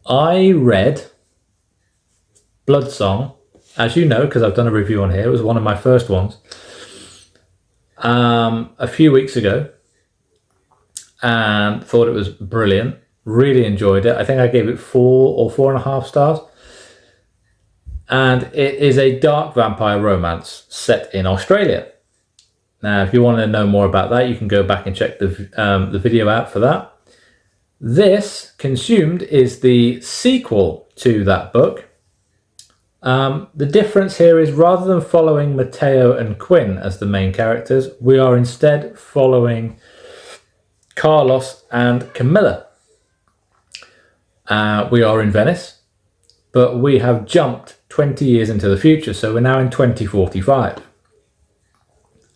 I read Blood Song, as you know, because I've done a review on here. It was one of my first ones. A few weeks ago, and thought it was brilliant. Really enjoyed it. I think I gave it 4 or 4.5 stars. And it is a dark vampire romance set in Australia. Now, if you want to know more about that, you can go back and check the video out for that. This, Consumed, is the sequel to that book. The difference here is, rather than following Matteo and Quinn as the main characters, we are instead following Carlos and Camilla. We are in Venice, but we have jumped 20 years into the future, so we're now in 2045.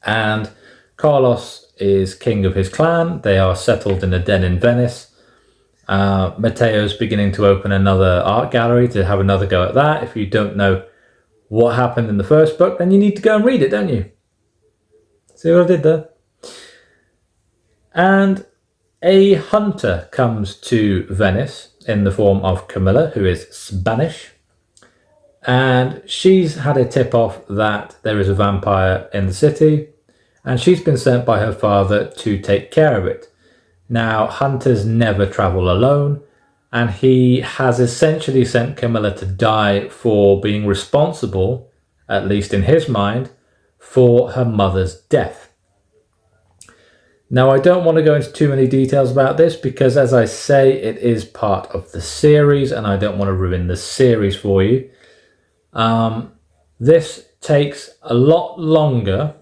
And Carlos is king of his clan. They are settled in a den in Venice. Matteo's beginning to open another art gallery to have another go at that. If you don't know what happened in the first book, then you need to go and read it, don't you? See what I did there? And a hunter comes to Venice in the form of Camilla, who is Spanish. And she's had a tip-off that there is a vampire in the city, and she's been sent by her father to take care of it. Now, hunters never travel alone, and he has essentially sent Camilla to die for being responsible, at least in his mind, for her mother's death. Now, I don't want to go into too many details about this because, as I say, it is part of the series, and I don't want to ruin the series for you. This takes a lot longer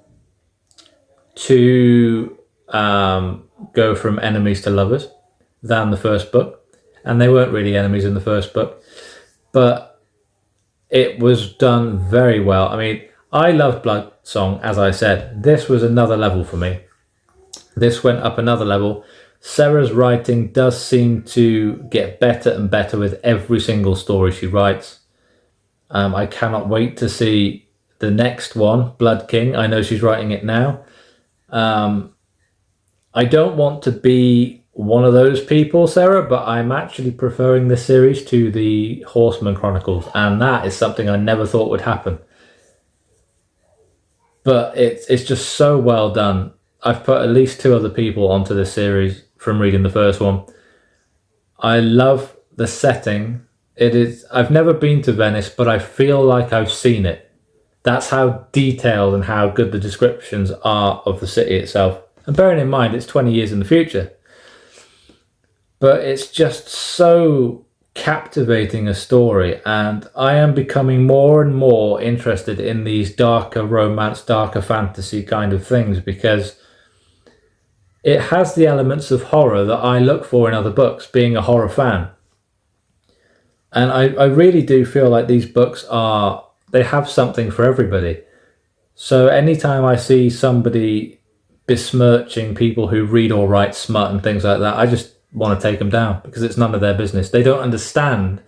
to go from enemies to lovers than the first book, and they weren't really enemies in the first book, but it was done very well. I mean, I loved Blood Song, as I said. This was another level for me. This went up another level. Serra's writing does seem to get better and better with every single story she writes. I cannot wait to see the next one, Blood King. I know she's writing it now. I don't want to be one of those people, Serra, but I'm actually preferring this series to the Horseman Chronicles, and that is something I never thought would happen. But it's just so well done. I've put at least 2 other people onto this series from reading the first one. I love the setting. I've never been to Venice, but I feel like I've seen it. That's how detailed and how good the descriptions are of the city itself. And bearing in mind, it's 20 years in the future. But it's just so captivating a story, and I am becoming more and more interested in these darker romance, darker fantasy kind of things, because it has the elements of horror that I look for in other books, being a horror fan. And I really do feel like these books they have something for everybody. So anytime I see somebody besmirching people who read or write smut and things like that, I just want to take them down, because it's none of their business. They don't understand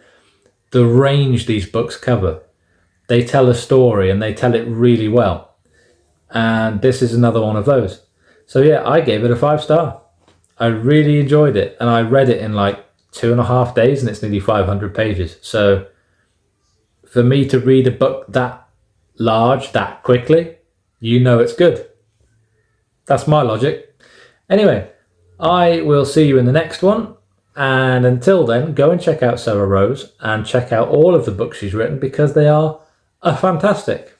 the range these books cover. They tell a story, and they tell it really well. And this is another one of those. So yeah, I gave it a 5-star. I really enjoyed it, and I read it in like 2.5 days, and it's nearly 500 pages. So for me to read a book that large, that quickly, you know it's good. That's my logic. Anyway, I will see you in the next one. And until then, go and check out Serra Rose and check out all of the books she's written, because they are fantastic.